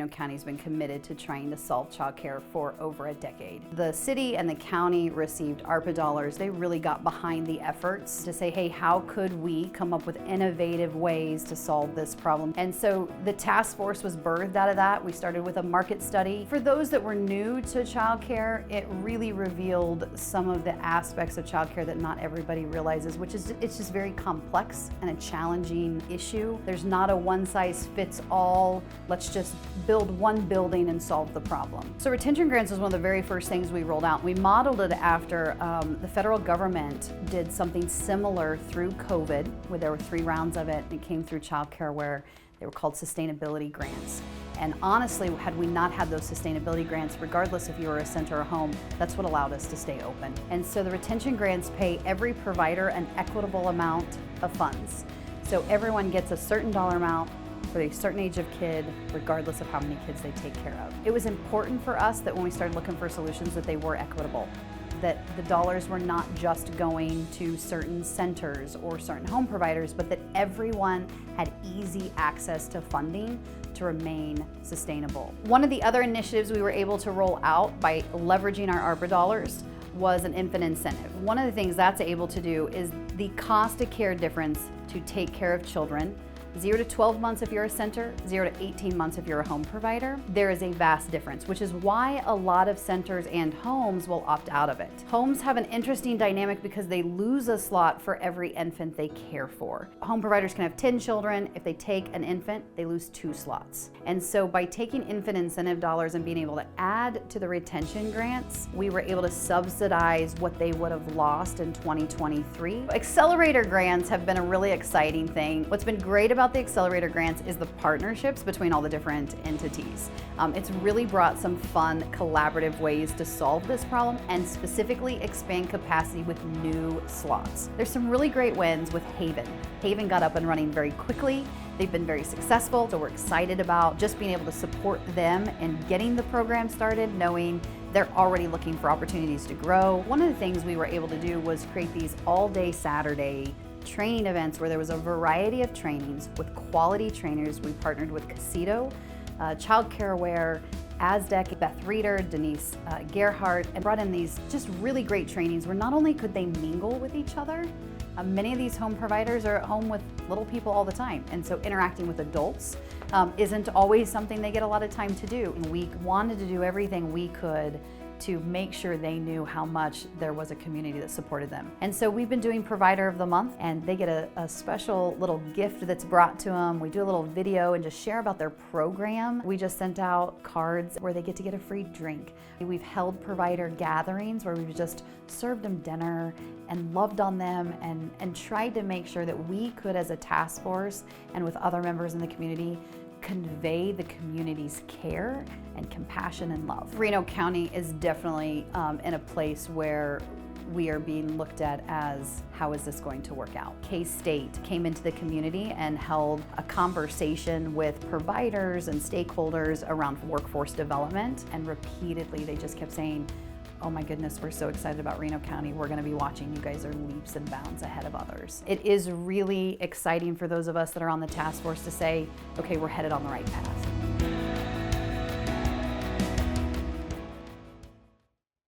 Reno County has been committed to trying to solve childcare for over a decade. The city and the county received ARPA dollars. They really got behind the efforts to say, hey, how could we come up with innovative ways to solve this problem? And so the Taskforce was birthed out of that. We started with a market study. For those that were new to childcare, it really revealed some of the aspects of childcare that not everybody realizes, which is it's just very complex and a challenging issue. There's not a one-size-fits-all, let's just build one building and solve the problem. So retention grants was one of the very first things we rolled out. We modeled it after the federal government did something similar through COVID, where there were 3 rounds of it. It came through childcare where they were called sustainability grants. And honestly, had we not had those sustainability grants, regardless if you were a center or home, that's what allowed us to stay open. And so the retention grants pay every provider an equitable amount of funds. So everyone gets a certain dollar amount for a certain age of kid, regardless of how many kids they take care of. It was important for us that when we started looking for solutions that they were equitable, that the dollars were not just going to certain centers or certain home providers, but that everyone had easy access to funding to remain sustainable. One of the other initiatives we were able to roll out by leveraging our ARPA dollars was an infant incentive. One of the things that's able to do is the cost of care difference to take care of children, 0 to 12 months if you're a center, 0 to 18 months if you're a home provider. There is a vast difference, which is why a lot of centers and homes will opt out of it. Homes have an interesting dynamic because they lose a slot for every infant they care for. Home providers can have 10 children. If they take an infant, they lose 2 slots. And so by taking infant incentive dollars and being able to add to the retention grants, we were able to subsidize what they would have lost in 2023. Accelerator grants have been a really exciting thing. What's been great about the accelerator grants is the partnerships between all the different entities. It's really brought some fun, collaborative ways to solve this problem and specifically expand capacity with new slots. There's some really great wins with Haven. Haven got up and running very quickly. They've been very successful, so we're excited about just being able to support them and getting the program started, knowing they're already looking for opportunities to grow. One of the things we were able to do was create these all-day Saturday training events where there was a variety of trainings with quality trainers. We partnered with Casito, Childcare Aware, Aztec, Beth Reeder, Denise Gerhardt, and brought in these just really great trainings where not only could they mingle with each other, many of these home providers are at home with little people all the time, and so interacting with adults isn't always something they get a lot of time to do. And we wanted to do everything we could to make sure they knew how much there was a community that supported them. And so we've been doing Provider of the Month, and they get a special little gift that's brought to them. We do a little video and just share about their program. We just sent out cards where they get a free drink. We've held provider gatherings where we've just served them dinner and loved on them and tried to make sure that we could, as a task force and with other members in the community, convey the community's care and compassion and love. Reno County is definitely in a place where we are being looked at as, how is this going to work out? K-State came into the community and held a conversation with providers and stakeholders around workforce development, and repeatedly they just kept saying, oh my goodness, we're so excited about Reno County. We're going to be watching. You guys are leaps and bounds ahead of others. It is really exciting for those of us that are on the task force to say, okay, we're headed on the right path.